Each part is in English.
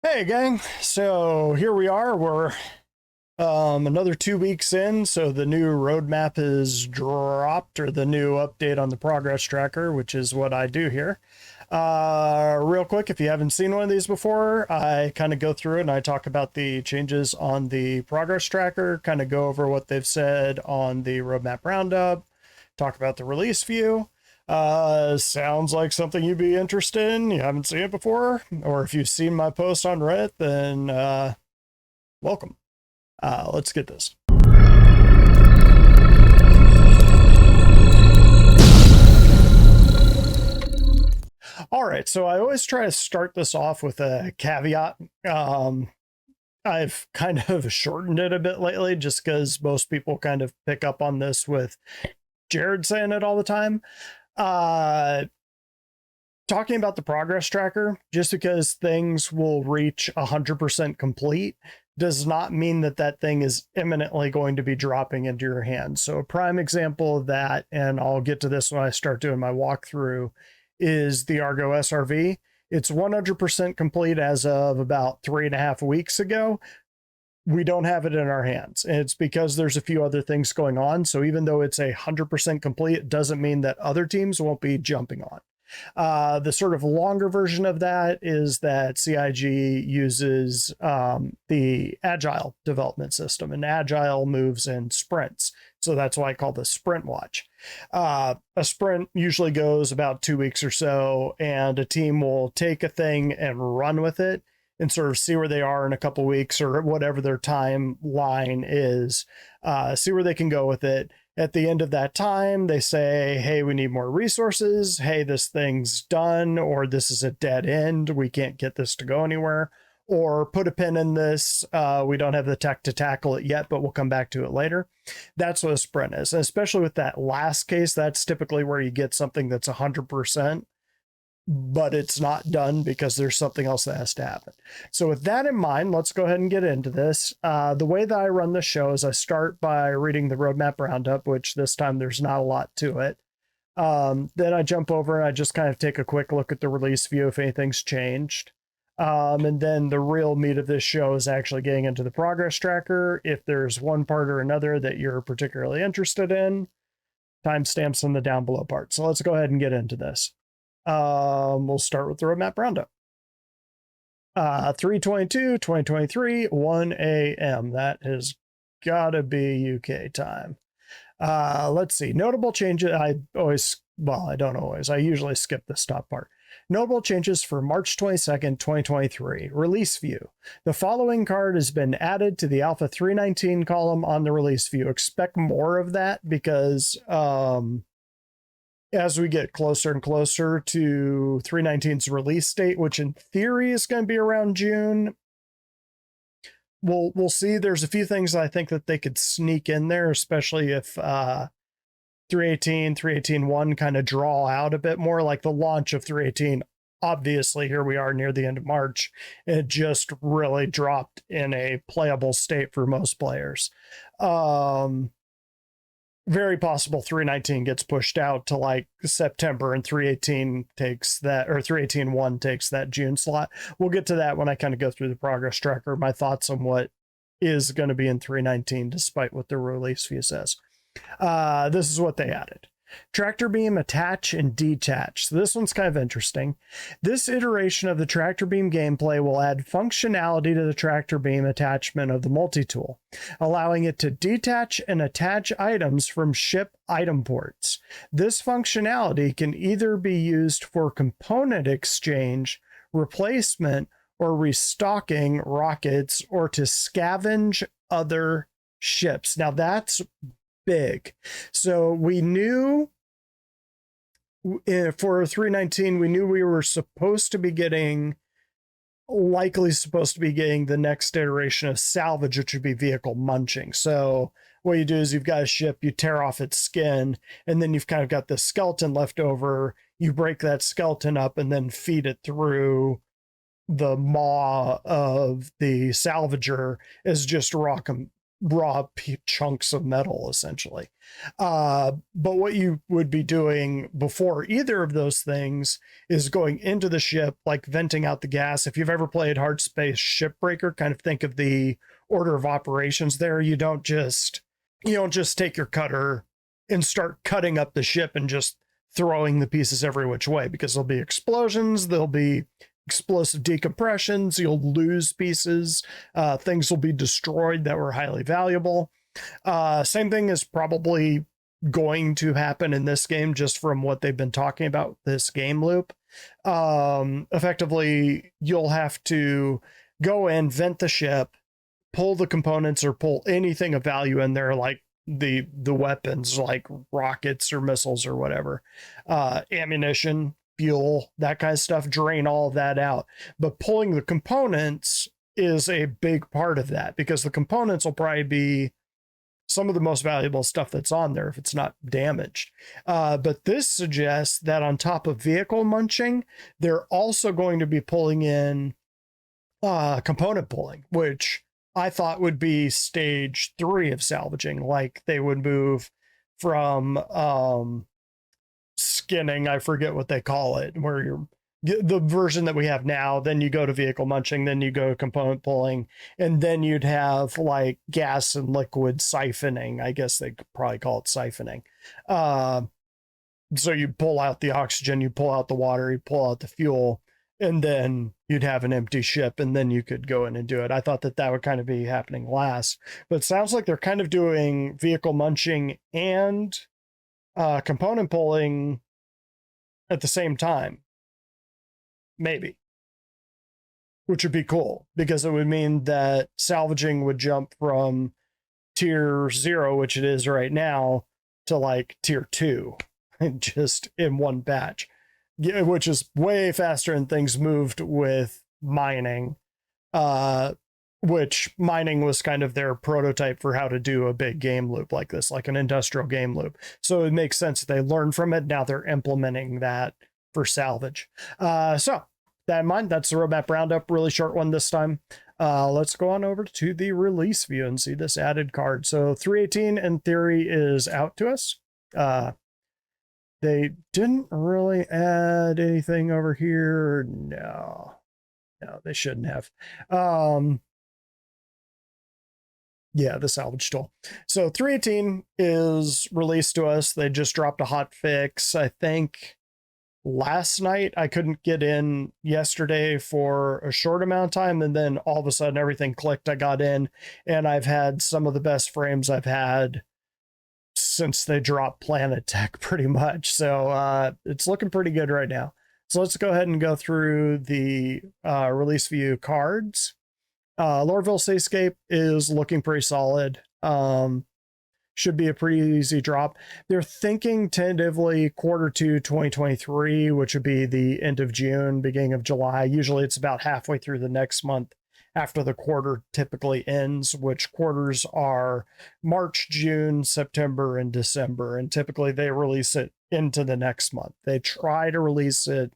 Hey gang, so here we are. We're another 2 weeks in, so the new roadmap is dropped, or the new update on the progress tracker, which is what I do here. Real quick, if you haven't seen one of these before, I kind of go through it and I talk about the changes on the progress tracker, kind of go over what they've said on the roadmap roundup, talk about the release view. Sounds like something you'd be interested in. You haven't seen it before, or if you've seen my post on Reddit, then welcome. Let's get this. All right, so I always try to start this off with a caveat. I've kind of shortened it a bit lately just because most people kind of pick up on this with Jared saying it all the time. Uh, Talking about the progress tracker, just because things will reach 100% complete does not mean that that thing is imminently going to be dropping into your hands. So a prime example of that, and I'll get to this when I start doing my walkthrough, is the Argo SRV. It's 100% complete as of about 3.5 weeks ago. We don't have it in our hands. And it's because there's a few other things going on. So even though it's 100% complete, it doesn't mean that other teams won't be jumping on. The sort of longer version of that is that CIG uses the Agile development system, and Agile moves in sprints. So that's why I call this Sprintwatch. A sprint usually goes about 2 weeks or so, and a team will take a thing and run with it and sort of see where they are in a couple weeks or whatever their timeline is, see where they can go with it. At the end of that time, they say, hey, we need more resources. Hey, this thing's done, or this is a dead end. We can't get this to go anywhere. Or put a pin in this. We don't have the tech to tackle it yet, but we'll come back to it later. That's what a sprint is. And especially with that last case, that's typically where you get something that's 100%, but it's not done because there's something else that has to happen. So with that in mind, let's go ahead and get into this. The way that I run the show is I start by reading the roadmap roundup, which this time there's not a lot to it. Then I jump over and I just kind of take a quick look at the release view if anything's changed. And then the real meat of this show is actually getting into the progress tracker. If there's one part or another that you're particularly interested in, timestamps in the down below part. So let's go ahead and get into this. We'll start with the roadmap roundup. 3/22/2023, 1 a.m. That has gotta be UK time. Let's see. Notable changes. I don't always. I usually skip this top part. Notable changes for March 22nd, 2023. Release view. The following card has been added to the Alpha 319 column on the release view. Expect more of that because as we get closer and closer to 319's release date, which in theory is going to be around June, we'll see. There's a few things I think that they could sneak in there, especially if 318, 318.1 kind of draw out a bit more, like the launch of 318. Obviously, here we are near the end of March. It just really dropped in a playable state for most players. Very possible 319 gets pushed out to like September and 318 takes that, or 318.1 takes that June slot. We'll get to that when I kind of go through the progress tracker, my thoughts on what is going to be in 319 despite what the release view says. This is what they added. Tractor beam attach and detach. So this one's kind of interesting. This iteration of the tractor beam gameplay will add functionality to the tractor beam attachment of the multi-tool, allowing it to detach and attach items from ship item ports. This functionality can either be used for component exchange, replacement, or restocking rockets, or to scavenge other ships. Now that's big. So we knew for 319, we knew we were likely supposed to be getting the next iteration of salvage, which would be vehicle munching. So what you do is you've got a ship, you tear off its skin, and then you've kind of got the skeleton left over. You break that skeleton up and then feed it through the maw of the salvager as just raw chunks of metal, essentially. But what you would be doing before either of those things is going into the ship, like venting out the gas. If you've ever played Hard Space Shipbreaker, kind of think of the order of operations there. You don't just take your cutter and start cutting up the ship and just throwing the pieces every which way, because there'll be explosions, there'll be explosive decompressions, you'll lose pieces, things will be destroyed that were highly valuable. Same thing is probably going to happen in this game, just from what they've been talking about this game loop. Effectively, you'll have to go in, vent the ship, pull the components or pull anything of value in there, like the weapons, like rockets or missiles or whatever, ammunition, fuel, that kind of stuff, drain all of that out. But pulling the components is a big part of that, because the components will probably be some of the most valuable stuff that's on there if it's not damaged. But this suggests that on top of vehicle munching, they're also going to be pulling in component pulling, which I thought would be stage 3 of salvaging. Like they would move from skinning, I forget what they call it, where you're the version that we have now, then you go to vehicle munching, then you go to component pulling, and then you'd have like gas and liquid siphoning. I guess they could probably call it siphoning. So you pull out the oxygen, you pull out the water, you pull out the fuel, and then you'd have an empty ship, and then you could go in and do it. I thought that would kind of be happening last, but it sounds like they're kind of doing vehicle munching and component pulling at the same time. Maybe. Which would be cool, because it would mean that salvaging would jump from tier 0, which it is right now, to like tier 2, just in one batch. Which is way faster than things moved with mining, which mining was kind of their prototype for how to do a big game loop like this, like an industrial game loop. So it makes sense that they learned from it. Now they're implementing that for salvage. So that in mind, that's the roadmap roundup. Really short one this time. Let's go on over to the release view and see this added card. So 318 in theory is out to us. They didn't really add anything over here. No, they shouldn't have. Yeah, the salvage tool. So 318 is released to us. They just dropped a hot fix, I think, last night. I couldn't get in yesterday for a short amount of time, and then all of a sudden everything clicked. I got in, and I've had some of the best frames I've had since they dropped Planet Tech, pretty much. So it's looking pretty good right now. So let's go ahead and go through the release view cards. Lorville Seascape is looking pretty solid. Should be a pretty easy drop. They're thinking tentatively Q2 2023, which would be the end of June, beginning of July. Usually it's about halfway through the next month after the quarter typically ends, which quarters are March, June, September, and December. And typically they release it into the next month. They try to release it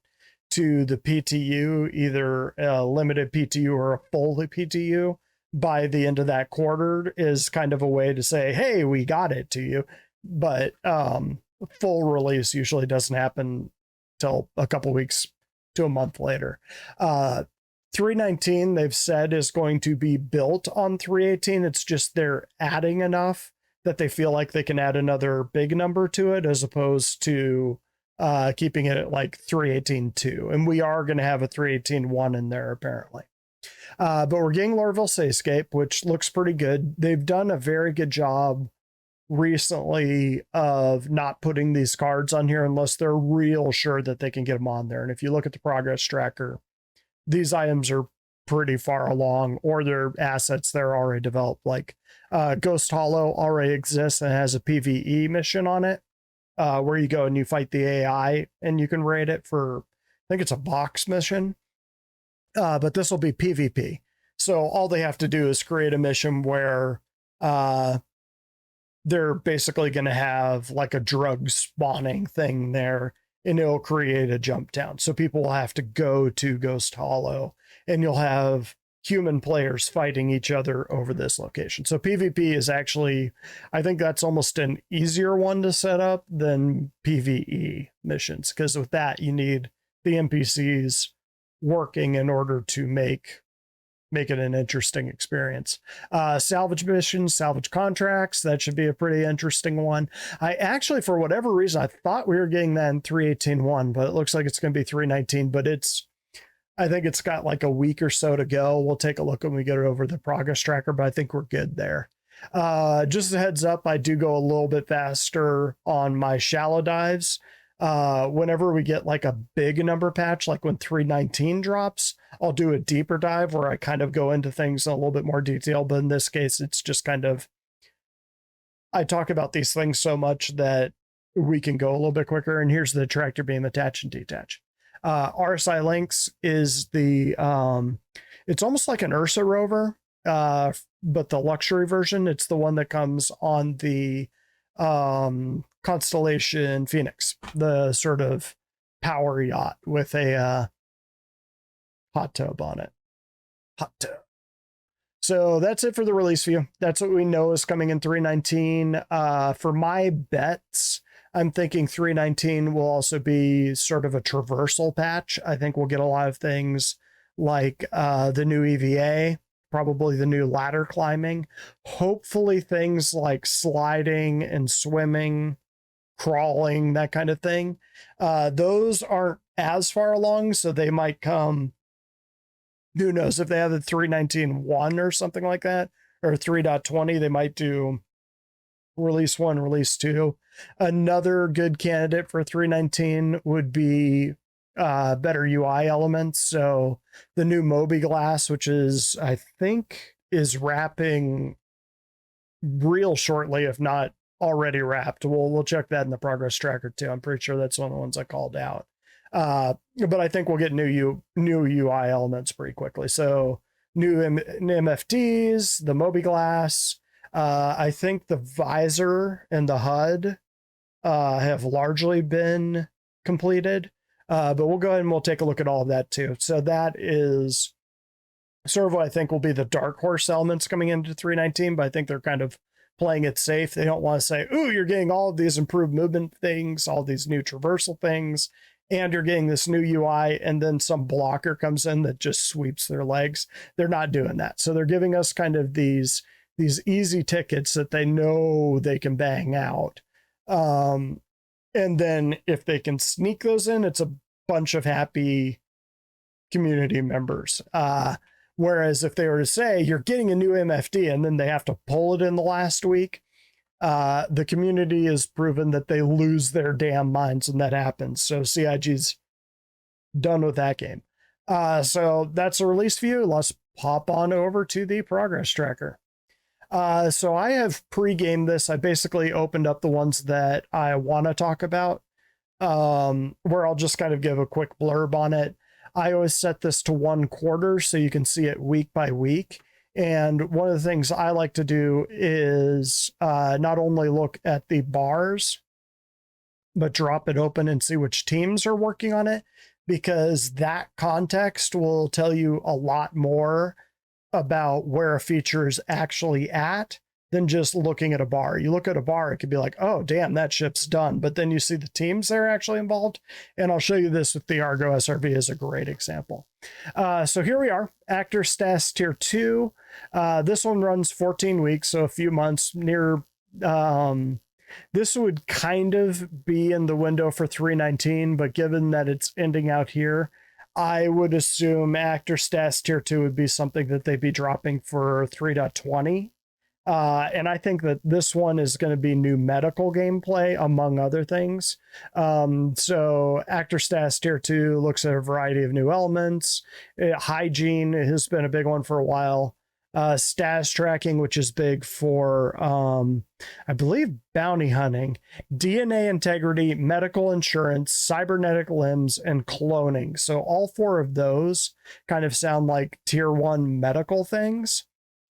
to the PTU, either a limited PTU or a full PTU by the end of that quarter, is kind of a way to say, hey, we got it to you. But full release usually doesn't happen till a couple weeks to a month later. 319, they've said, is going to be built on 318. It's just they're adding enough that they feel like they can add another big number to it, as opposed to keeping it at like 318.2. And we are going to have a 318.1 in there, apparently. But we're getting Lorville Seascape, which looks pretty good. They've done a very good job recently of not putting these cards on here unless they're real sure that they can get them on there. And if you look at the progress tracker, these items are pretty far along, or their assets they're already developed. Like Ghost Hollow already exists and has a PvE mission on it, where you go and you fight the AI and you can raid it for, I think it's a box mission. But this will be PvP. So all they have to do is create a mission where they're basically going to have like a drug spawning thing there, and it'll create a jump town. So people will have to go to Ghost Hollow, and you'll have human players fighting each other over this location. So PvP is actually, I think that's almost an easier one to set up than PvE missions, because with that you need the NPCs working in order to make it an interesting experience. Salvage missions, salvage contracts, that should be a pretty interesting one. I actually, for whatever reason, I thought we were getting that in 3.18.1, but it looks like it's going to be 3.19, but I think it's got like a week or so to go. We'll take a look when we get it over the progress tracker, but I think we're good there. Just a heads up, I do go a little bit faster on my shallow dives. Whenever we get like a big number patch, like when 3.19 drops, I'll do a deeper dive where I kind of go into things in a little bit more detail. But in this case, it's just kind of, I talk about these things so much that we can go a little bit quicker. And here's the tractor beam attach and detach. RSI Lynx is the, it's almost like an Ursa rover, but the luxury version. It's the one that comes on the Constellation Phoenix, the sort of power yacht with a hot tub on it. Hot tub. So that's it for the release view. That's what we know is coming in 3.19. For my bets, I'm thinking 3.19 will also be sort of a traversal patch. I think we'll get a lot of things like the new EVA, probably the new ladder climbing, hopefully things like sliding and swimming, crawling, that kind of thing. Those aren't as far along, so they might come, who knows, if they have the 3.19.1 or something like that, or 3.20, they might do release 1, release 2. Another good candidate for 3.19 would be better UI elements. So the new Moby Glass, which is, I think, is wrapping real shortly, if not already wrapped. We'll check that in the progress tracker too. I'm pretty sure that's one of the ones I called out. But I think we'll get new UI elements pretty quickly. So new MFTs, the Moby Glass. I think the visor and the HUD have largely been completed. But we'll go ahead and we'll take a look at all of that too. So that is sort of what I think will be the dark horse elements coming into 3.19, but I think they're kind of playing it safe. They don't want to say, ooh, you're getting all of these improved movement things, all these new traversal things, and you're getting this new UI, and then some blocker comes in that just sweeps their legs. They're not doing that. So they're giving us kind of these easy tickets that they know they can bang out. And then if they can sneak those in, it's a bunch of happy community members. Whereas if they were to say you're getting a new MFD and then they have to pull it in the last week, the community has proven that they lose their damn minds when that happens. So CIG's done with that game. So that's a release view. Let's pop on over to the progress tracker. So I have pre-gamed this. I basically opened up the ones that I want to talk about, where I'll just kind of give a quick blurb on it. I always set this to 1 quarter so you can see it week by week. And one of the things I like to do is not only look at the bars, but drop it open and see which teams are working on it, because that context will tell you a lot more about where a feature is actually at than just looking at a bar. You look at a bar, it could be like, oh, damn, that ship's done. But then you see the teams that are actually involved. And I'll show you this with the Argo SRV as a great example. So here we are, Actor Status Tier 2. This one runs 14 weeks, so a few months near. This would kind of be in the window for 3.19, but given that it's ending out here, I would assume Actor Status Tier 2 would be something that they'd be dropping for 3.20. And I think that this one is going to be new medical gameplay, among other things. So Actor Status Tier 2 looks at a variety of new elements. Hygiene has been a big one for a while. Status tracking, which is big for, I believe, bounty hunting, DNA integrity, medical insurance, cybernetic limbs, and cloning. So all 4 of those kind of sound like Tier 1 medical things.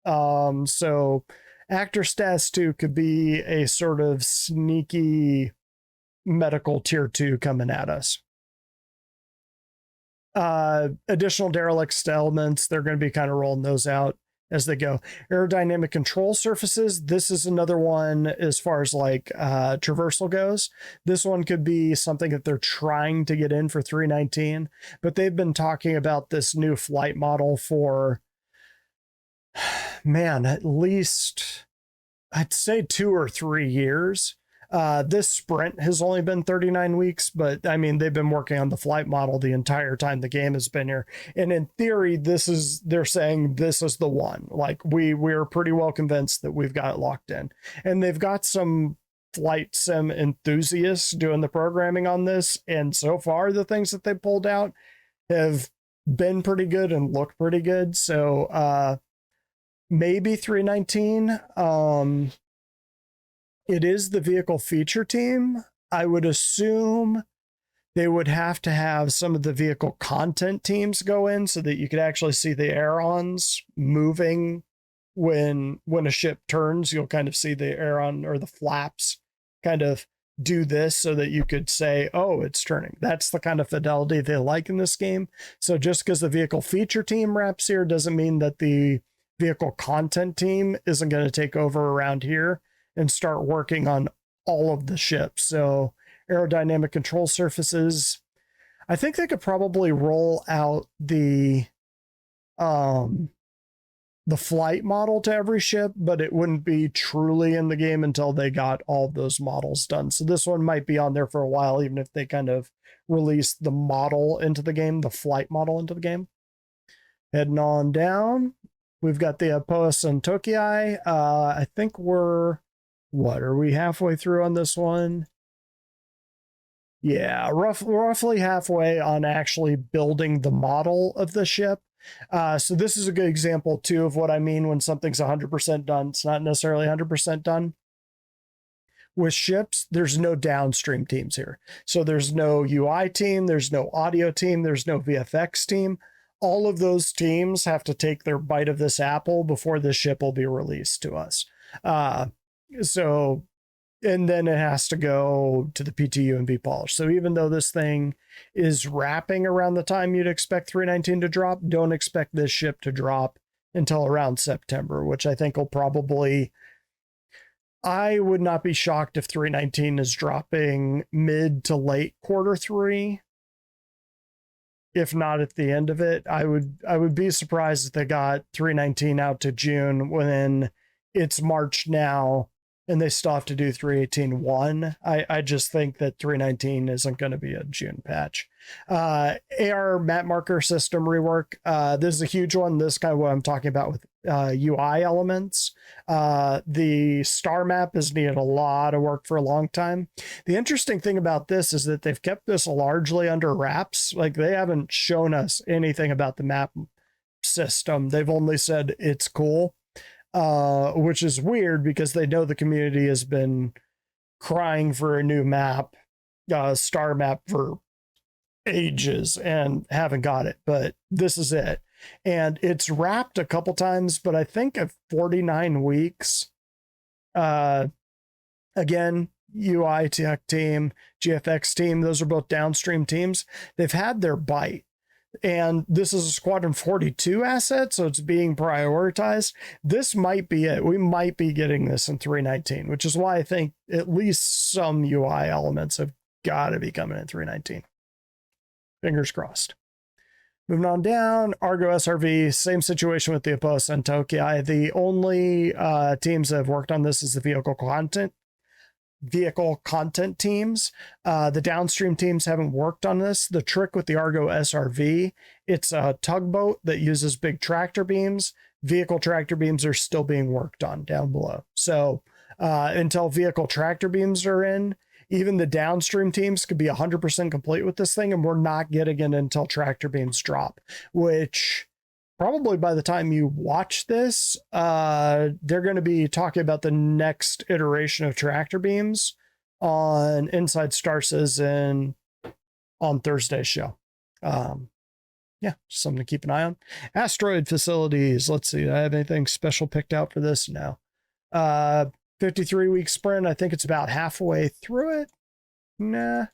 So Actor Status 2 could be a sort of sneaky medical Tier 2 coming at us. Additional derelict elements, they're going to be kind of rolling those out as they go. Aerodynamic control surfaces, this is another one as far as like traversal goes. This one could be something that they're trying to get in for 319, but they've been talking about this new flight model for, man, at least I'd say 2 or 3 years. This sprint has only been 39 weeks, but I mean, they've been working on the flight model the entire time the game has been here. And in theory, they're saying this is the one. Like we're pretty well convinced that we've got it locked in. And they've got some flight sim enthusiasts doing the programming on this. And so far, the things that they pulled out have been pretty good and look pretty good. So, maybe 319. It is the vehicle feature team. I would assume they would have to have some of the vehicle content teams go in so that you could actually see the aerons moving when a ship turns. You'll kind of see the aeron or the flaps kind of do this so that you could say, oh, it's turning. That's the kind of fidelity they like in this game. So just because the vehicle feature team wraps here doesn't mean that the vehicle content team isn't going to take over around here and start working on all of the ships. So aerodynamic control surfaces, I think they could probably roll out the flight model to every ship, but it wouldn't be truly in the game until they got all of those models done. So this one might be on there for a while, even if they kind of release the model into the game, the flight model into the game. Heading on down, we've got the Apoas and Tokii. I think are we halfway through on this one? Yeah, roughly halfway on actually building the model of the ship. So this is a good example too of what I mean when something's 100% done. It's not necessarily 100% done. With ships, there's no downstream teams here. So there's no UI team, there's no audio team, there's no VFX team. All of those teams have to take their bite of this apple before the ship will be released to us. So, and then it has to go to the PTU and be polished. So even though this thing is wrapping around the time you'd expect 319 to drop, don't expect this ship to drop until around September, which I think will probably, I would not be shocked if 319 is dropping mid to late Q3. If not at the end of it, I would be surprised if they got 319 out to June when it's March now and they still have to do 318.1. I just think that 319 isn't going to be a June patch. AR map marker system rework. This is a huge one. This is kind of what I'm talking about with UI elements. The star map has needed a lot of work for a long time. The interesting thing about this is that they've kept this largely under wraps. Like they haven't shown us anything about the map system. They've only said it's cool. Which is weird because they know the community has been crying for a new map, star map for ages and haven't got it, but this is it. And it's wrapped a couple times, but I think at 49 weeks, again, UI tech team, GFX team, those are both downstream teams. They've had their bite. And this is a Squadron 42 asset, so it's being prioritized. This might be it. We might be getting this in 319, which is why I think at least some UI elements have got to be coming in 319. Fingers crossed. Moving on down, Argo SRV, same situation with the Apoas and Tokii. The only teams that have worked on this is the vehicle content teams. The downstream teams haven't worked on this. The trick with the Argo SRV, it's a tugboat that uses big tractor beams. Vehicle tractor beams are still being worked on down below. So until vehicle tractor beams are in, even the downstream teams could be 100% complete with this thing, and we're not getting it until tractor beams drop, which probably by the time you watch this, they're going to be talking about the next iteration of tractor beams on Inside Star Citizen on Thursday's show. Yeah, something to keep an eye on. Asteroid facilities. Let's see. Do I have anything special picked out for this? No. 53-week sprint. I think it's about halfway through it. Nah.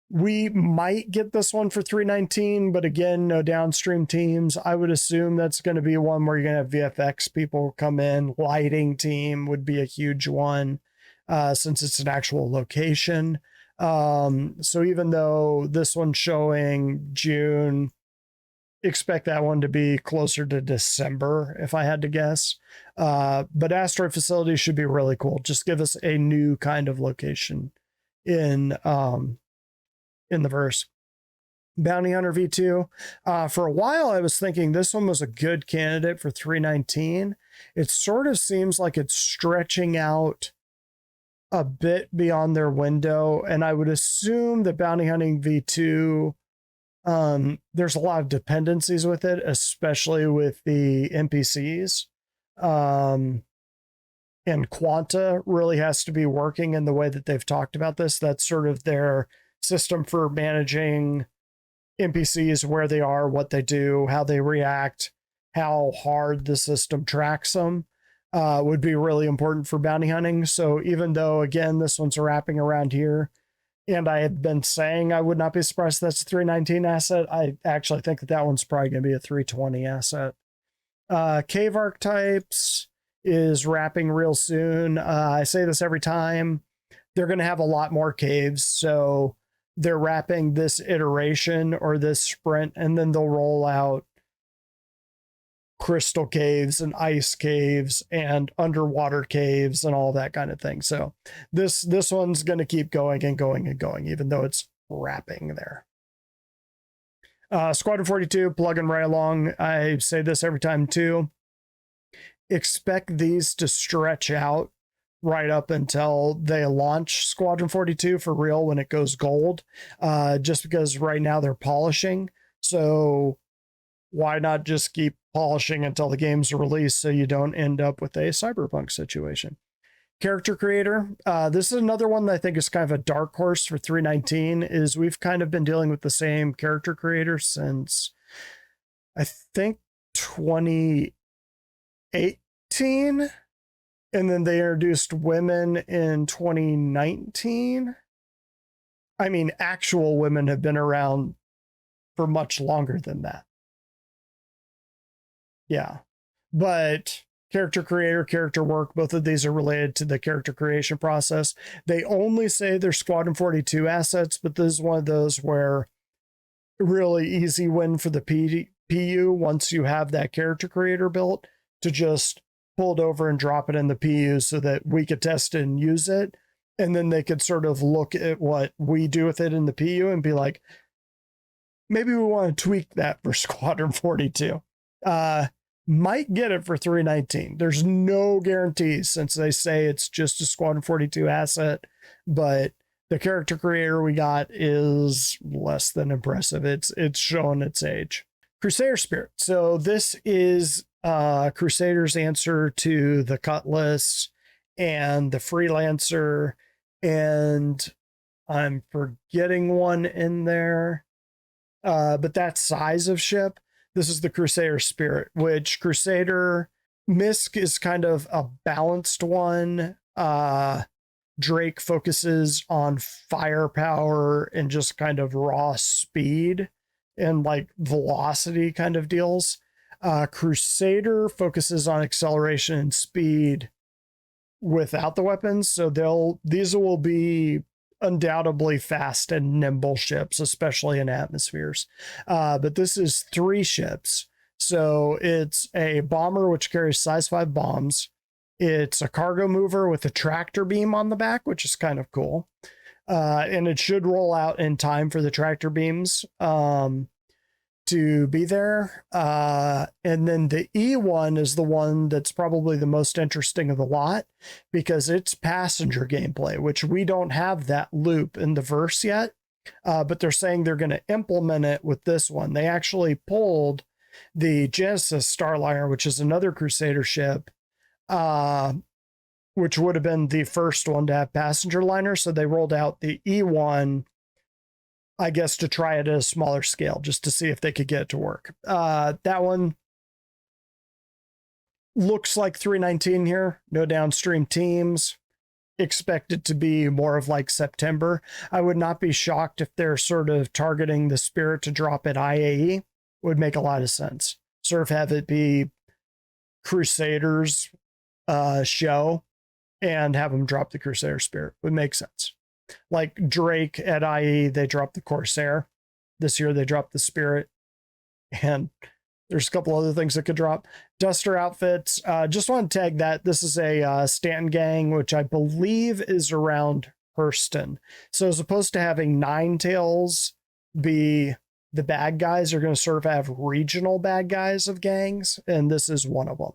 We might get this one for 319, but again, no downstream teams. I would assume that's going to be one where you're going to have VFX people come in. Lighting team would be a huge one, since it's an actual location. So even though this one's showing June, expect that one to be closer to December, if I had to guess. But asteroid facility should be really cool. Just give us a new kind of location in the verse. Bounty Hunter V2. For a while, I was thinking this one was a good candidate for 319. It sort of seems like it's stretching out a bit beyond their window, and I would assume that Bounty Hunting V2, there's a lot of dependencies with it, especially with the NPCs. And Quanta really has to be working in the way that they've talked about this. That's sort of their system for managing NPCs, where they are, what they do, how they react, how hard the system tracks them, would be really important for bounty hunting. So even though, again, this one's wrapping around here, and I had been saying I would not be surprised if that's a 319 asset, I actually think that that one's probably going to be a 320 asset. Cave archetypes is wrapping real soon. I say this every time. They're going to have a lot more caves, so they're wrapping this iteration or this sprint, and then they'll roll out crystal caves and ice caves and underwater caves and all that kind of thing. So this one's going to keep going and going and going, even though it's wrapping there. Squadron 42, plugging right along. I say this every time too. Expect these to stretch out right up until they launch Squadron 42 for real when it goes gold, just because right now they're polishing. So why not just keep polishing until the game's released so you don't end up with a cyberpunk situation? Character creator. This is another one that I think is kind of a dark horse for 319, is we've kind of been dealing with the same character creator since I think 2018. And then they introduced women in 2019. I mean, actual women have been around for much longer than that. Yeah. But character creator, character work, both of these are related to the character creation process. They only say they're Squadron 42 assets, but this is one of those where really easy win for the PU once you have that character creator built, to just pull it over and drop it in the PU so that we could test it and use it. And then they could sort of look at what we do with it in the PU and be like, maybe we want to tweak that for Squadron 42. Might get it for 319. There's no guarantees since they say it's just a Squadron 42 asset, but the character creator we got is less than impressive. It's showing its age. Crusader Spirit. So this is Crusader's answer to the Cutlass and the Freelancer, and I'm forgetting one in there, but that size of ship. This is the Crusader Spirit, which Crusader Misk is kind of a balanced one. Drake focuses on firepower and just kind of raw speed and like velocity kind of deals. Crusader focuses on acceleration and speed without the weapons. So these will be undoubtedly fast and nimble ships, especially in atmospheres. But this is 3 ships. So it's a bomber, which carries size 5 bombs. It's a cargo mover with a tractor beam on the back, which is kind of cool. And it should roll out in time for the tractor beams to be there. And then the E1 is the one that's probably the most interesting of the lot, because it's passenger gameplay, which we don't have that loop in the verse yet. But they're saying they're going to implement it with this one. They actually pulled the Genesis Starliner, which is another Crusader ship, which would have been the first one to have passenger liner. So they rolled out the E1, I guess, to try it at a smaller scale, just to see if they could get it to work. That one looks like 319 here. No downstream teams. expect it to be more of like September. I would not be shocked if they're sort of targeting the Spirit to drop at IAE. Would make a lot of sense. Sort of have it be Crusaders show and have them drop the Crusader Spirit. Would make sense. Like Drake at IE, they dropped the Corsair. This year they dropped the Spirit. And there's a couple other things that could drop. Duster outfits. Just want to tag that. This is a Stanton gang, which I believe is around Hurston. So as opposed to having Ninetales be the bad guys, are going to sort of have regional bad guys of gangs. And this is one of them.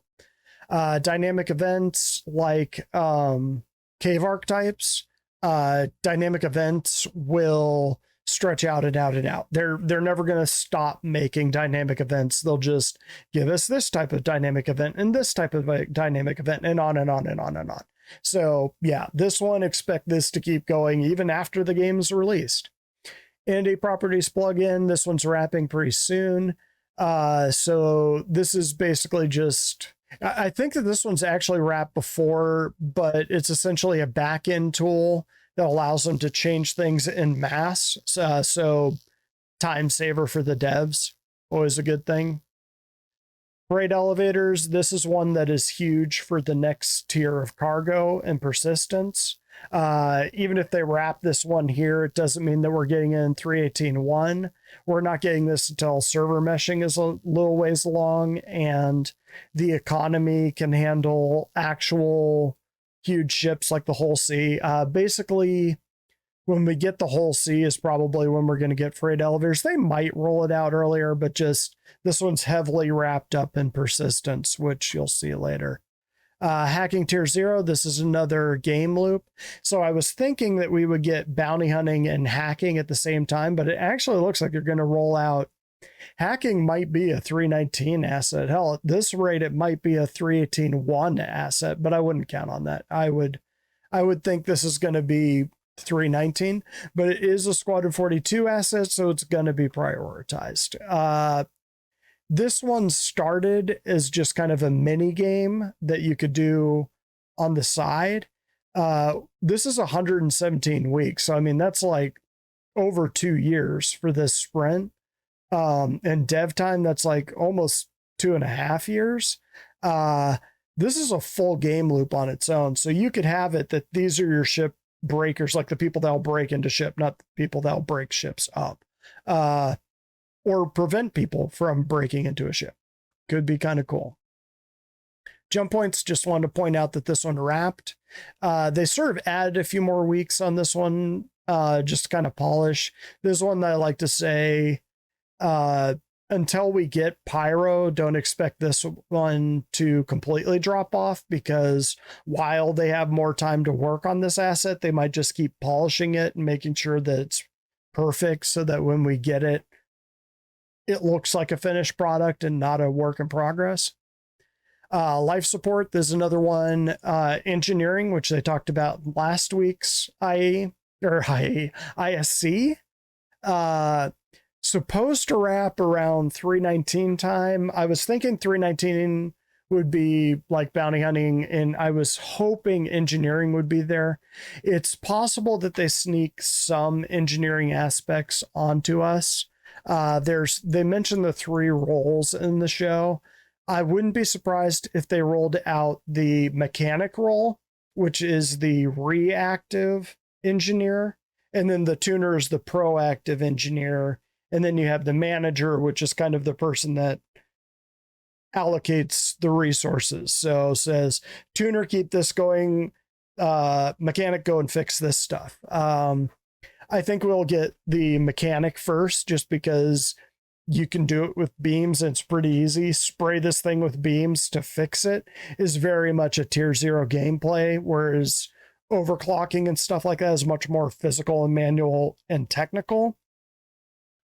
Dynamic events like cave archetypes. Dynamic events will stretch out and out and out. They're never going to stop making dynamic events. They'll just give us this type of dynamic event and this type of a dynamic event and on and on and on and on. So yeah, this one, expect this to keep going even after the game's released. Indie properties plugin. This one's wrapping pretty soon. So this is basically just, I think that this one's actually wrapped before, but it's essentially a back-end tool that allows them to change things en masse. So time saver for the devs, always a good thing. Freight elevators. This is one that is huge for the next tier of cargo and persistence. Even if they wrap this one here, it doesn't mean that we're getting in 3.18.1. We're not getting this until server meshing is a little ways along and the economy can handle actual huge ships like the Whole Sea. Basically, when we get the Whole Sea is probably when we're going to get freight elevators. They might roll it out earlier, but just this one's heavily wrapped up in persistence, which you'll see later. Hacking tier 0. This is another game loop. So I was thinking that we would get bounty hunting and hacking at the same time, but it actually looks like you're going to roll out. Hacking might be a 319 asset. Hell, at this rate, it might be a 318.1 asset, but I wouldn't count on that. I would think this is going to be 319, but it is a Squadron 42 asset, so it's going to be prioritized. This one started as just kind of a mini game that you could do on the side. This is 117 weeks. So, I mean, that's like over 2 years for this sprint. And dev time, that's like almost 2.5 years. This is a full game loop on its own. So you could have it that these are your ship breakers, like the people that'll break into ship, not the people that'll break ships up. Or prevent people from breaking into a ship. Could be kind of cool. Jump points, just wanted to point out that this one wrapped. They sort of added a few more weeks on this one, just to kind of polish. This one that I like to say, until we get Pyro, don't expect this one to completely drop off, because while they have more time to work on this asset, they might just keep polishing it and making sure that it's perfect so that when we get it, it looks like a finished product and not a work in progress. Life support, there's another one. Engineering, which they talked about last week's ISC. Supposed to wrap around 319 time. I was thinking 319 would be like bounty hunting, and I was hoping engineering would be there. It's possible that they sneak some engineering aspects onto us. They mentioned the 3 roles in the show. I wouldn't be surprised if they rolled out the mechanic role, which is the reactive engineer, and then the tuner is the proactive engineer, and then you have the manager, which is kind of the person that allocates the resources. So says, tuner, keep this going, mechanic, go and fix this stuff. I think we'll get the mechanic first, just because you can do it with beams and it's pretty easy. Spray this thing with beams to fix it is very much a tier 0 gameplay, whereas overclocking and stuff like that is much more physical and manual and technical.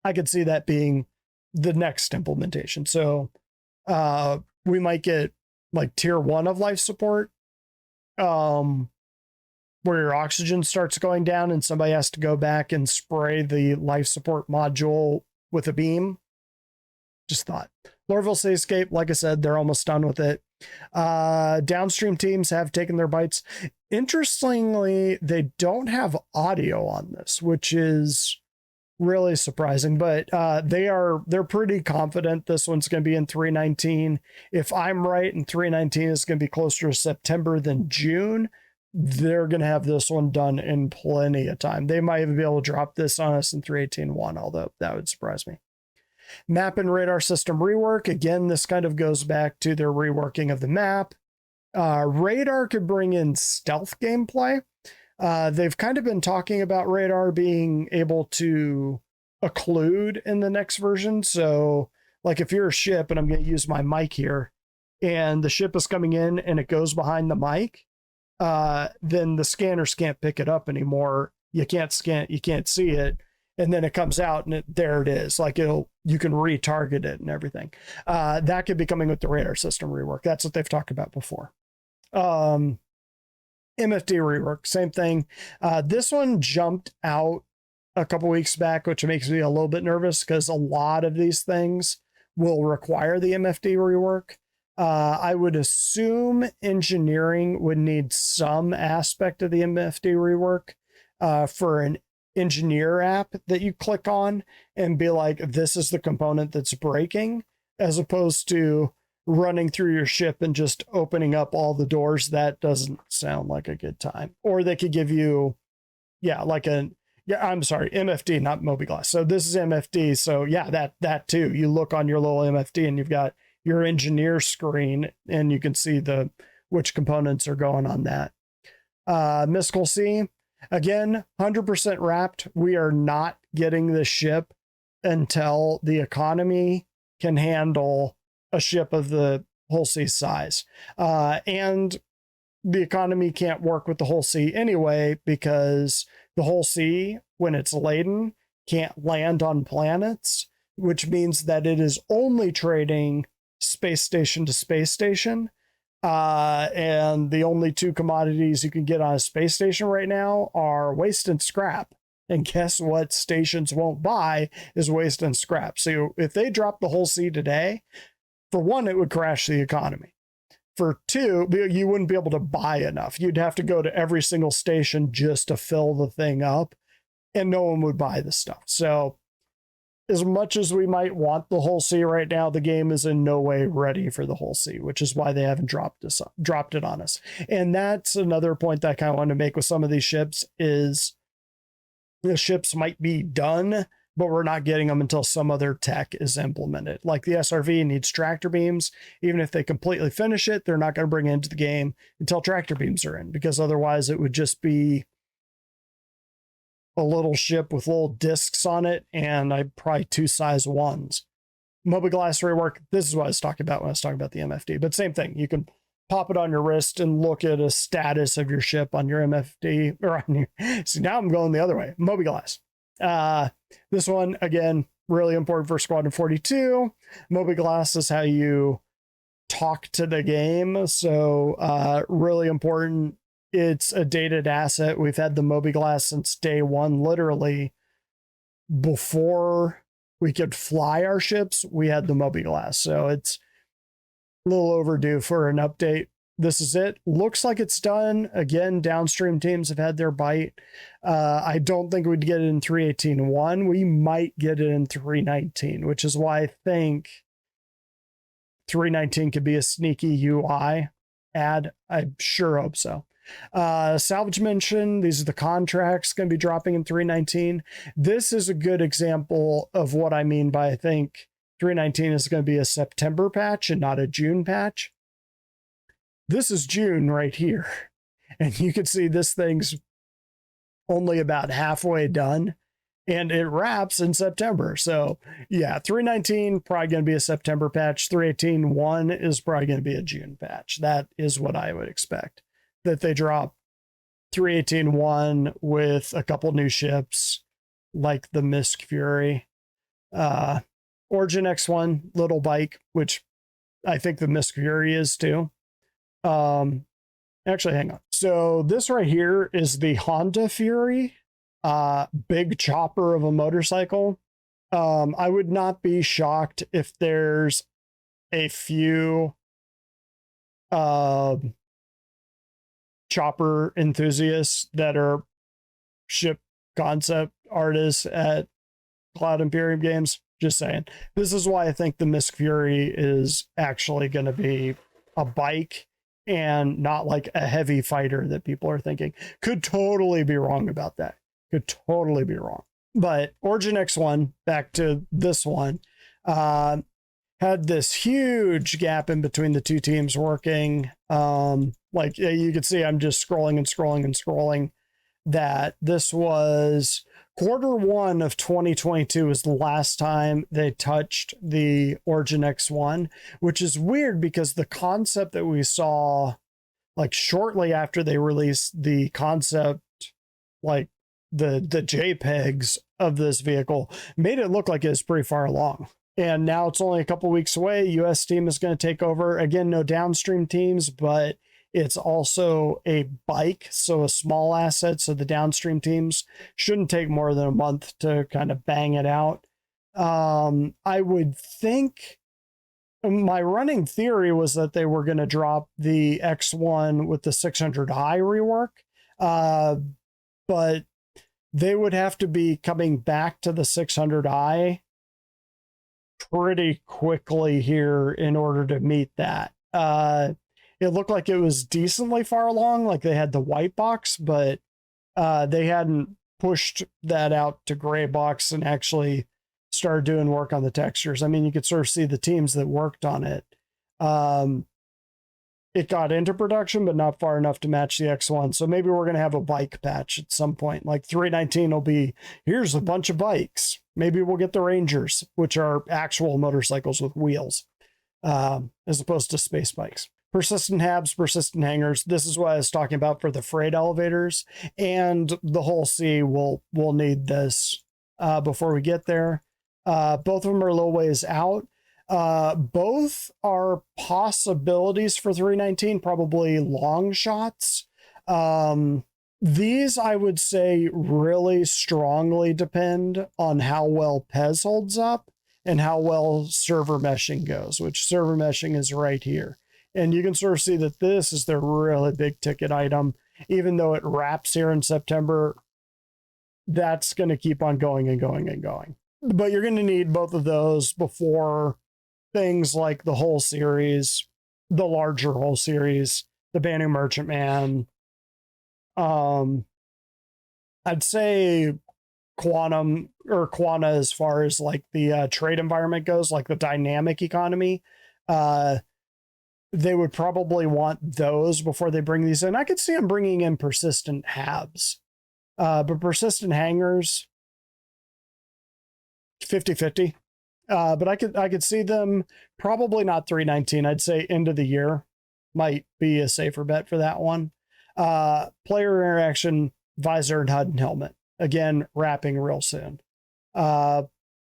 I could see that being the next implementation. So we might get like tier 1 of life support, where your oxygen starts going down and somebody has to go back and spray the life support module with a beam. Just thought. Lorville Cityscape, like I said, they're almost done with it. Downstream teams have taken their bites. Interestingly, they don't have audio on this, which is really surprising, but they're pretty confident this one's going to be in 319. If I'm right and 319 is going to be closer to September than June, they're going to have this one done in plenty of time. They might even be able to drop this on us in 318.1, although that would surprise me. Map and radar system rework. Again, this kind of goes back to their reworking of the map. Radar could bring in stealth gameplay. They've kind of been talking about radar being able to occlude in the next version. So, like if you're a ship, and I'm going to use my mic here, and the ship is coming in and it goes behind the mic, then the scanners can't pick it up anymore. You can't see it. And then it comes out and there it is. Like you can retarget it and everything. That could be coming with the radar system rework. That's what they've talked about before. MFD rework, same thing. This one jumped out a couple weeks back, which makes me a little bit nervous because a lot of these things will require the MFD rework. I would assume engineering would need some aspect of the MFD rework for an engineer app that you click on and be like, this is the component that's breaking, as opposed to running through your ship and just opening up all the doors. That doesn't sound like a good time. Or they could give you, MFD, not mobiGlass. So this is MFD. So yeah, that too. You look on your little MFD and you've got your engineer screen and you can see which components are going on that. Mystical Sea, again, 100% wrapped. We are not getting the ship until the economy can handle a ship of the Hull Sea size. And the economy can't work with the Hull Sea anyway, because the Hull Sea, when it's laden, can't land on planets, which means that it is only trading space station to space station. And the only two commodities you can get on a space station right now are waste and scrap. And guess what stations won't buy is waste and scrap. So if they drop the Hull Sea today, for one, it would crash the economy. For two, you wouldn't be able to buy enough. You'd have to go to every single station just to fill the thing up, and no one would buy the stuff. So as much as we might want the Hull Sea right now, the game is in no way ready for the Hull Sea, which is why they haven't dropped it on us. And that's another point that I kind of want to make with some of these ships is the ships might be done, but we're not getting them until some other tech is implemented. Like the SRV needs tractor beams. Even if they completely finish it, they're not going to bring it into the game until tractor beams are in, because otherwise it would just be a little ship with little discs on it, and probably 2 size 1s. mobiGlass rework, this is what I was talking about when I was talking about the MFD, but same thing. You can pop it on your wrist and look at a status of your ship on your MFD, or on your, see, now I'm going the other way, mobiGlass. This one, again, really important for Squadron 42. mobiGlass is how you talk to the game. So really important. It's a dated asset. We've had the mobiGlass since day one. Literally, before we could fly our ships, we had the mobiGlass. So it's a little overdue for an update. This is it. Looks like it's done. Again, downstream teams have had their bite. I don't think we'd get it in 318.1. We might get it in 319, which is why I think 319 could be a sneaky UI add. I sure hope so. Salvage mention, these are the contracts going to be dropping in 319. This is a good example of what I mean by, I think 319 is going to be a September patch and not a June patch. This is June right here, and you can see this thing's only about halfway done, and it wraps in September. So yeah, 319 probably going to be a September patch. 318.1 is probably going to be a June patch. That is what I would expect, that they drop 318.1 with a couple new ships like the Misk Fury, Origin X1 little bike, which I think the Misk Fury is too. Actually, hang on. So this right here is the Honda Fury, big chopper of a motorcycle. I would not be shocked if there's a few chopper enthusiasts that are ship concept artists at Cloud Imperium Games. Just saying. This is why I think the Misk Fury is actually going to be a bike and not like a heavy fighter that people are thinking. Could totally be wrong about that. Could totally be wrong. But Origin X1, back to this one, had this huge gap in between the two teams working. Like you can see, I'm just scrolling and scrolling and scrolling. That this was Q1 of 2022 was the last time they touched the Origin X1, which is weird because the concept that we saw, like shortly after they released the concept, like the JPEGs of this vehicle, made it look like it was pretty far along. And now it's only a couple weeks away. US team is going to take over. Again, no downstream teams, but it's also a bike, so a small asset. So the downstream teams shouldn't take more than a month to kind of bang it out. I would think my running theory was that they were going to drop the X1 with the 600i rework, but they would have to be coming back to the 600i pretty quickly here in order to meet that. It looked like it was decently far along, like they had the white box, but they hadn't pushed that out to gray box and actually started doing work on the textures. I mean, you could sort of see the teams that worked on it. It got into production, but not far enough to match the X1. So maybe we're going to have a bike patch at some point. Like 319 will be, here's a bunch of bikes. Maybe we'll get the Rangers, which are actual motorcycles with wheels, as opposed to space bikes. Persistent habs, persistent hangers. This is what I was talking about for the freight elevators, and the whole sea will need this before we get there. Both of them are a little ways out. Both are possibilities for 319, probably long shots. These, I would say, really strongly depend on how well PES holds up and how well server meshing goes, which server meshing is right here. And you can sort of see that this is their really big ticket item. Even though it wraps here in September, that's going to keep on going and going and going. But you're going to need both of those before things like the whole series, the larger whole series, the Banu Merchantman. I'd say Quantum or Quana as far as like the trade environment goes, like the dynamic economy. They would probably want those before they bring these in. I could see them bringing in persistent habs, but persistent hangers, 50-50. But I could see them probably not 319. I'd say end of the year might be a safer bet for that one. Player interaction, visor and HUD and helmet. Again, wrapping real soon.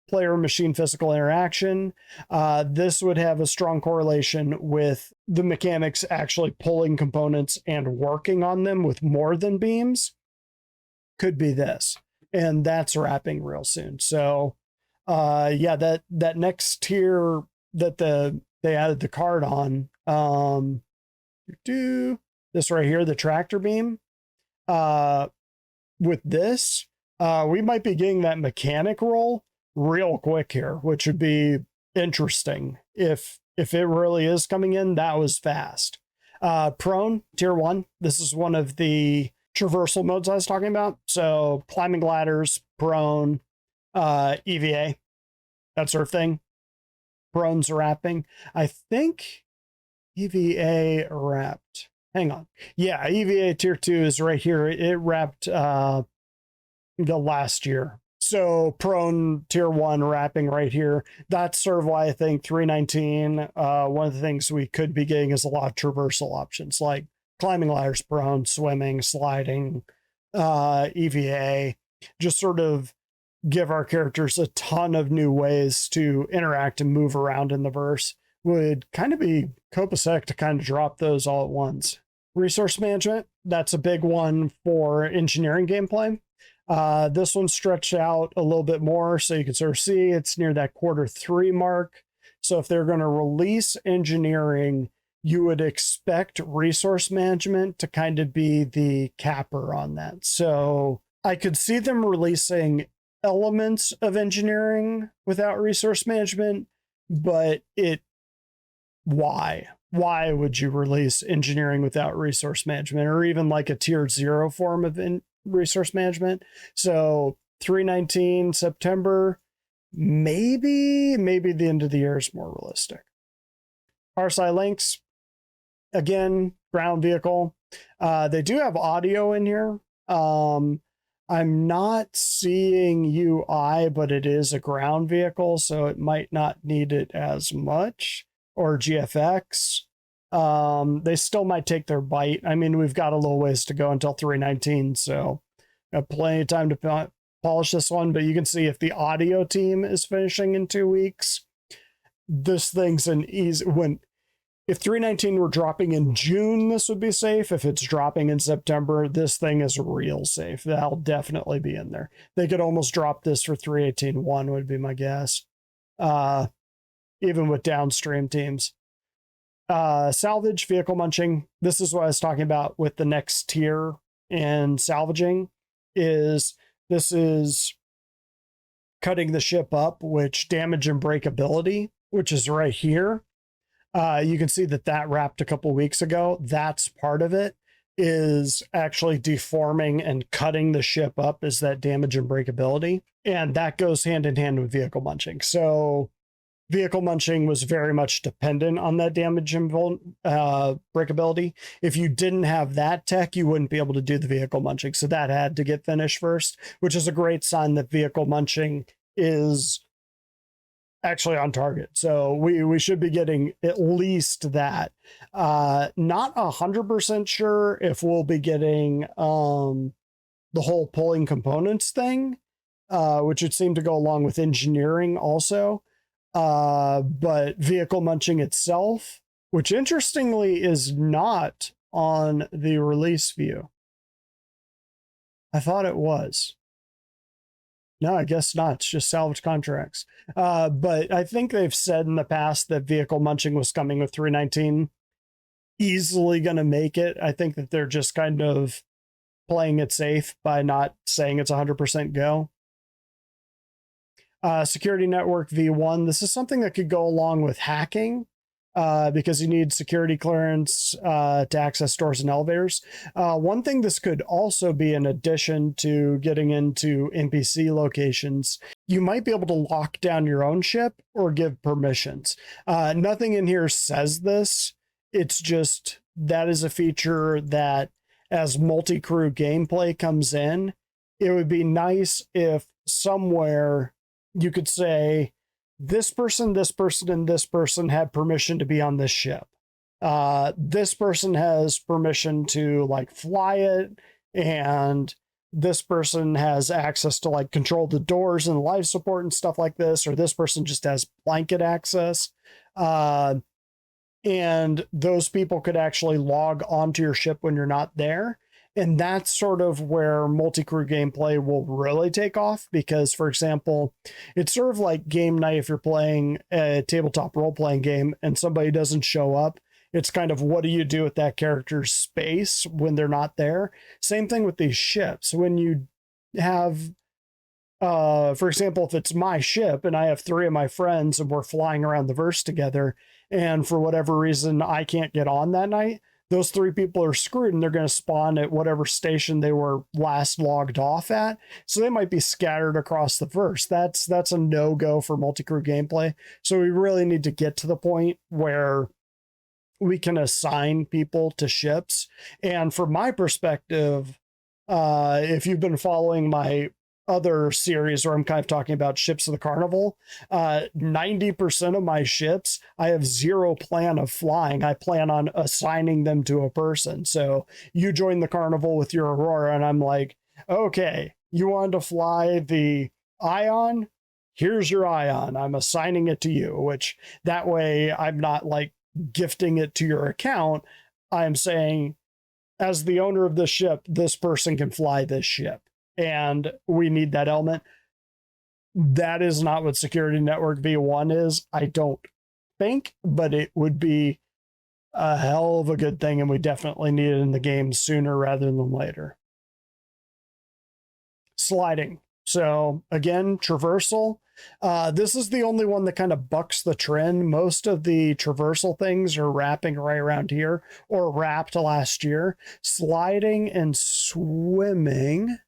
Player machine physical interaction. This would have a strong correlation with the mechanics actually pulling components and working on them with more than beams. Could be this. And that's wrapping real soon. So yeah, that next tier that they added the card on, this right here, the tractor beam, with this, we might be getting that mechanic roll real quick here, which would be interesting. If it really is coming in, that was fast. Prone, tier 1. This is one of the traversal modes I was talking about. So climbing ladders, prone, EVA, that sort of thing. Prone's wrapping. I think EVA wrapped. Hang on. Yeah, EVA tier 2 is right here. It wrapped the last year. So prone tier 1 wrapping right here. That's sort of why I think 319, one of the things we could be getting is a lot of traversal options like climbing ladders, prone, swimming, sliding, EVA, just sort of give our characters a ton of new ways to interact and move around in the verse. Would kind of be copacetic to kind of drop those all at once. Resource management, that's a big one for engineering gameplay. This one's stretched out a little bit more, so you can sort of see it's near that Q3 mark. So if they're going to release engineering you would expect resource management to kind of be the capper on that. So I could see them releasing elements of engineering without resource management, but why? Why would you release engineering without resource management, or even like a tier 0 form of resource management? So 319 September, maybe the end of the year is more realistic. RSI links, again, ground vehicle. They do have audio in here. I'm not seeing UI, but it is a ground vehicle, so it might not need it as much. Or GFX. They still might take their bite. I mean, we've got a little ways to go until 319, so got plenty of time to polish this one. But you can see if the audio team is finishing in 2 weeks, this thing's an easy when. If 319 were dropping in June, this would be safe. If it's dropping in September, this thing is real safe. That'll definitely be in there. They could almost drop this for 318.1 would be my guess. Even with downstream teams. Salvage, vehicle munching. This is what I was talking about with the next tier in salvaging. This is cutting the ship up, which damage and breakability, which is right here. You can see that wrapped a couple weeks ago. That's part of it, is actually deforming and cutting the ship up, is that damage and breakability. And that goes hand in hand with vehicle munching. So vehicle munching was very much dependent on that damage and breakability. If you didn't have that tech, you wouldn't be able to do the vehicle munching. So that had to get finished first, which is a great sign that vehicle munching is actually on target. So we should be getting at least that. Not 100% sure if we'll be getting the whole pulling components thing, which would seem to go along with engineering also. But vehicle munching itself, which interestingly is not on the release view. I thought it was. No, I guess not. It's just salvage contracts. But I think they've said in the past that vehicle munching was coming with 319. Easily going to make it. I think that they're just kind of playing it safe by not saying it's 100% go. Security network V1. This is something that could go along with hacking. Because you need security clearance to access stores and elevators. One thing this could also be, in addition to getting into NPC locations, you might be able to lock down your own ship or give permissions. Nothing in here says this. It's just that is a feature that, as multi-crew gameplay comes in, it would be nice if somewhere you could say, this person, and this person had permission to be on this ship. This person has permission to like fly it, and this person has access to like control the doors and life support and stuff like this, or this person just has blanket access. And those people could actually log onto your ship when you're not there. And that's sort of where multi-crew gameplay will really take off, because, for example, it's sort of like game night if you're playing a tabletop role-playing game and somebody doesn't show up. It's kind of, what do you do with that character's space when they're not there? Same thing with these ships. When you have, for example, if it's my ship and I have 3 of my friends and we're flying around the verse together, and for whatever reason I can't get on that night, those 3 people are screwed, and they're going to spawn at whatever station they were last logged off at. So they might be scattered across the verse. That's a no-go for multi-crew gameplay. So we really need to get to the point where we can assign people to ships. And from my perspective, if you've been following my other series where I'm kind of talking about ships of the carnival, 90% of my ships, I have zero plan of flying. I plan on assigning them to a person. So you join the carnival with your Aurora, and I'm like, okay, you wanted to fly the Ion? Here's your Ion. I'm assigning it to you, which that way I'm not like gifting it to your account. I'm saying, as the owner of this ship, this person can fly this ship. And we need that element. That is not what Security Network V1 is, I don't think, but it would be a hell of a good thing, and we definitely need it in the game sooner rather than later. Sliding. So again, traversal. This is the only one that kind of bucks the trend. Most of the traversal things are wrapping right around here, or wrapped last year. Sliding and swimming,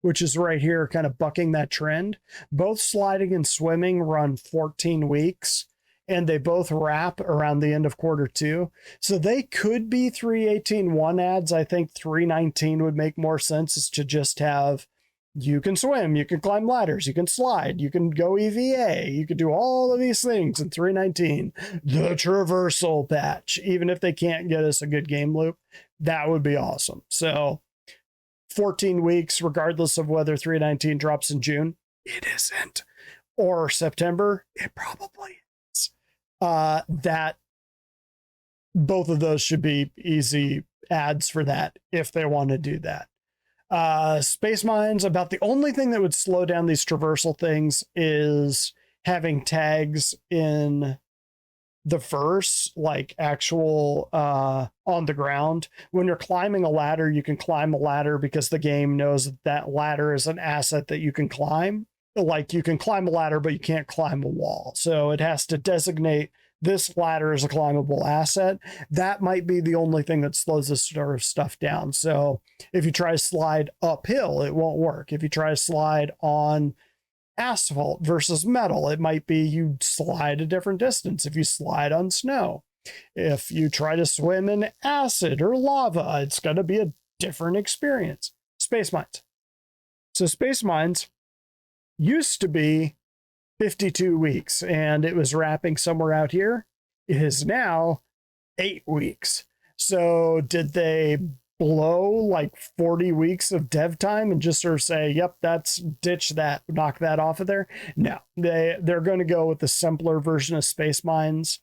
which is right here, kind of bucking that trend. Both sliding and swimming run 14 weeks, and they both wrap around the end of Q2. So they could be 318.1 ads. I think 319 would make more sense, is to just have, you can swim, you can climb ladders, you can slide, you can go EVA, you can do all of these things in 319. The traversal patch, even if they can't get us a good game loop, that would be awesome. So 14 weeks, regardless of whether 319 drops in June, it isn't, or September, it probably is. That both of those should be easy ads for that if they want to do that. Space mines, about the only thing that would slow down these traversal things is having tags in the verse, like actual on the ground. When you're climbing a ladder, you can climb a ladder because the game knows that ladder is an asset that you can climb. Like, you can climb a ladder, but you can't climb a wall. So it has to designate this ladder as a climbable asset. That might be the only thing that slows this sort of stuff down. So if you try to slide uphill, it won't work. If you try to slide on asphalt versus metal, it might be you slide a different distance if you slide on snow. If you try to swim in acid or lava, it's going to be a different experience. Space mines. So space mines used to be 52 weeks, and it was wrapping somewhere out here. It is now 8 weeks. So did they blow like 40 weeks of dev time and just sort of say, yep, that's, ditch that, knock that off of there? No, they're going to go with the simpler version of space mines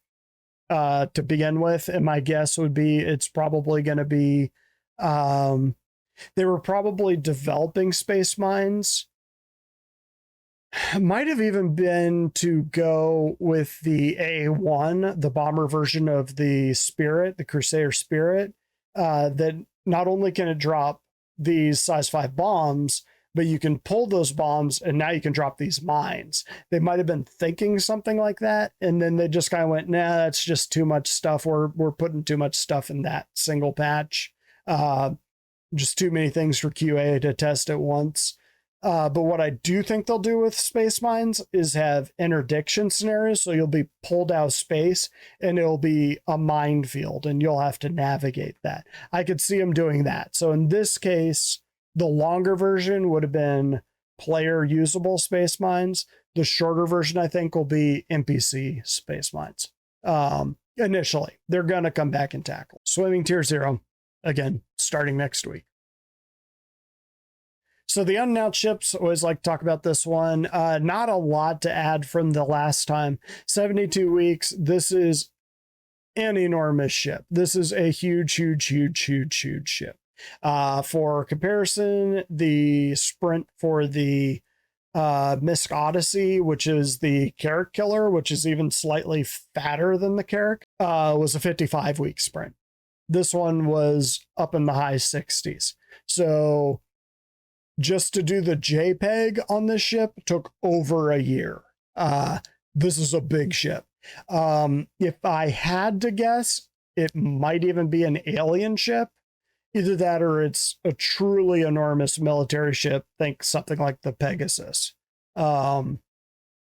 to begin with. And my guess would be it's probably going to be, they were probably developing space mines. Might have even been to go with the A1, the bomber version of the Spirit, the Crusader Spirit, that not only can it drop these size 5 bombs, but you can pull those bombs and now you can drop these mines. They might have been thinking something like that, and then they just kind of went, nah, that's just too much stuff. We're putting too much stuff in that single patch. Just too many things for QA to test at once. But what I do think they'll do with space mines is have interdiction scenarios. So you'll be pulled out of space and it'll be a minefield and you'll have to navigate that. I could see them doing that. So in this case, the longer version would have been player usable space mines. The shorter version, I think, will be NPC space mines. Initially, they're going to come back and tackle. Swimming tier 0, again, starting next week. So the unannounced ships, always like to talk about this one. Not a lot to add from the last time. 72 weeks. This is an enormous ship. This is a huge, huge, huge, huge, huge ship. For comparison, the Sprint for the Mysk Odyssey, which is the Carrack Killer, which is even slightly fatter than the Carrack, was a 55-week sprint. This one was up in the high 60s. So just to do the JPEG on this ship took over a year. This is a big ship. If I had to guess, it might even be an alien ship. Either that or it's a truly enormous military ship. Think something like the Pegasus,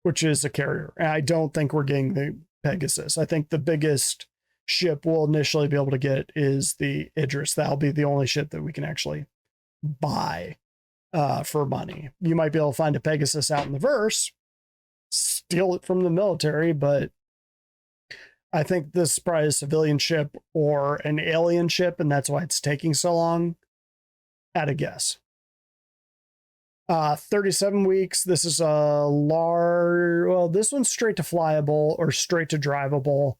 which is a carrier. And I don't think we're getting the Pegasus. I think the biggest ship we'll initially be able to get is the Idris. That'll be the only ship that we can actually buy for money. You might be able to find a Pegasus out in the verse, steal it from the military, but I think this is probably a civilian ship or an alien ship, and that's why it's taking so long, at a guess. 37 weeks. This is a large, well, this one's straight to flyable or straight to drivable.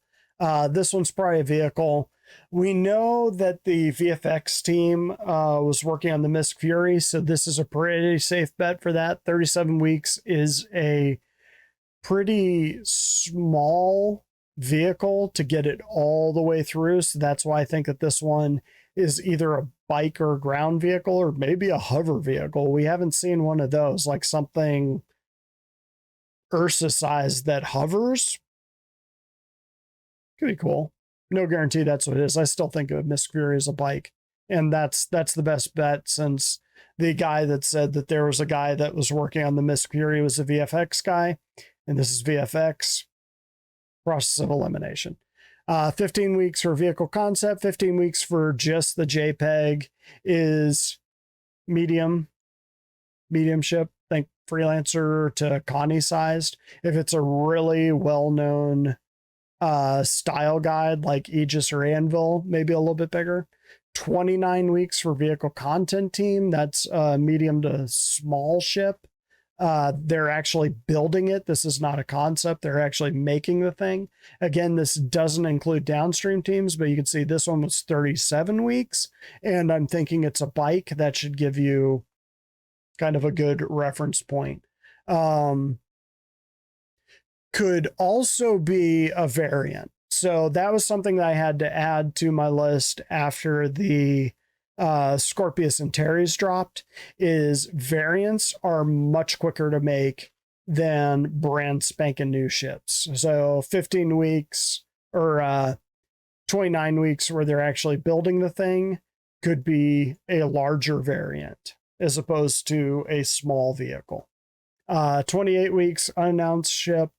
This one's probably a vehicle. We know that the VFX team was working on the Mysk Fury, so this is a pretty safe bet for that. 37 weeks is a pretty small vehicle to get it all the way through. So that's why I think that this one is either a bike or ground vehicle, or maybe a hover vehicle. We haven't seen one of those, like something Ursa sized that hovers. Could be cool. No guarantee that's what it is. I still think of Miss Fury as a bike. And that's the best bet, since the guy that said that there was a guy that was working on the Miss Fury was a VFX guy, and this is VFX. Process of elimination. 15 weeks for vehicle concept, 15 weeks for just the JPEG is medium ship. Think freelancer to Connie sized. If it's a really well-known style guide like Aegis or Anvil, maybe a little bit bigger. 29 weeks for vehicle content team. That's medium to small ship. They're actually building it. This is not a concept. They're actually making the thing. Again, this doesn't include downstream teams, but you can see this one was 37 weeks. And I'm thinking it's a bike. That should give you kind of a good reference point. Could also be a variant. So that was something that I had to add to my list after the Scorpius and Terry's dropped, is variants are much quicker to make than brand spanking new ships. So 15 weeks or 29 weeks where they're actually building the thing could be a larger variant as opposed to a small vehicle. 28 weeks unannounced ship.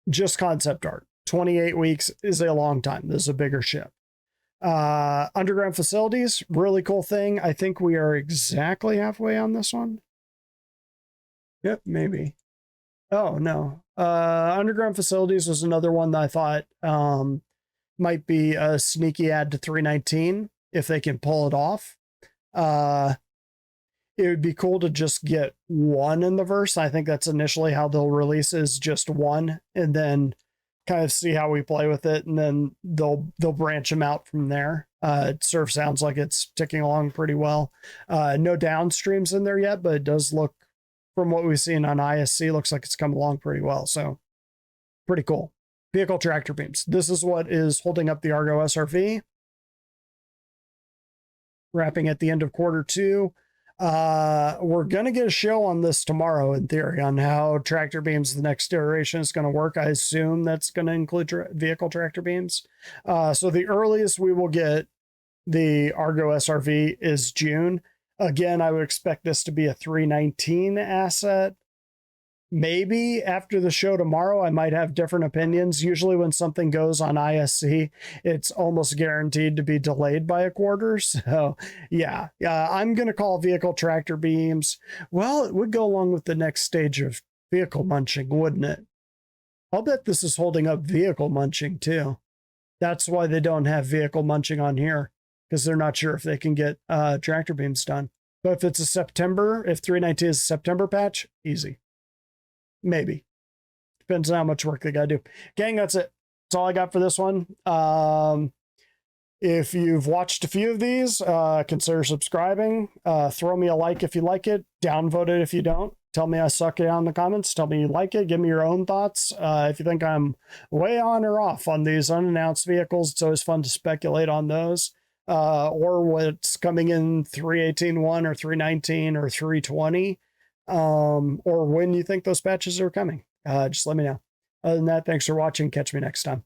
Just concept art. 28 weeks is a long time. This is a bigger ship. Underground facilities, really cool thing. I think we are exactly halfway on this one. Yep, maybe. Oh, no. Underground facilities was another one that I thought might be a sneaky add to 319 if they can pull it off. It would be cool to just get one in the verse. I think that's initially how they'll release, is just one, and then kind of see how we play with it, and then they'll branch them out from there. It sort of sounds like it's ticking along pretty well. No downstreams in there yet, but it does look, from what we've seen on ISC, looks like it's come along pretty well. So pretty cool. Vehicle tractor beams. This is what is holding up the Argo SRV. Wrapping at the end of quarter 2. We're going to get a show on this tomorrow, in theory, on how tractor beams, the next iteration, is going to work. I assume that's going to include vehicle tractor beams. So the earliest we will get the Argo SRV is June. Again, I would expect this to be a 319 asset. Maybe after the show tomorrow, I might have different opinions. Usually when something goes on ISC, it's almost guaranteed to be delayed by a quarter. So yeah, I'm going to call vehicle tractor beams. Well, it would go along with the next stage of vehicle munching, wouldn't it? I'll bet this is holding up vehicle munching too. That's why they don't have vehicle munching on here, because they're not sure if they can get tractor beams done. But if it's a September, if 319 is a September patch, easy. Maybe. Depends on how much work they got to do. Gang, that's it. That's all I got for this one. If you've watched a few of these, consider subscribing. Throw me a like if you like it. Downvote it if you don't. Tell me I suck it out in the comments. Tell me you like it. Give me your own thoughts. If you think I'm way on or off on these unannounced vehicles, it's always fun to speculate on those. Or what's coming in 318.1 or 319 or 320. Or when you think those patches are coming. Just let me know. Other than that, thanks for watching. Catch me next time.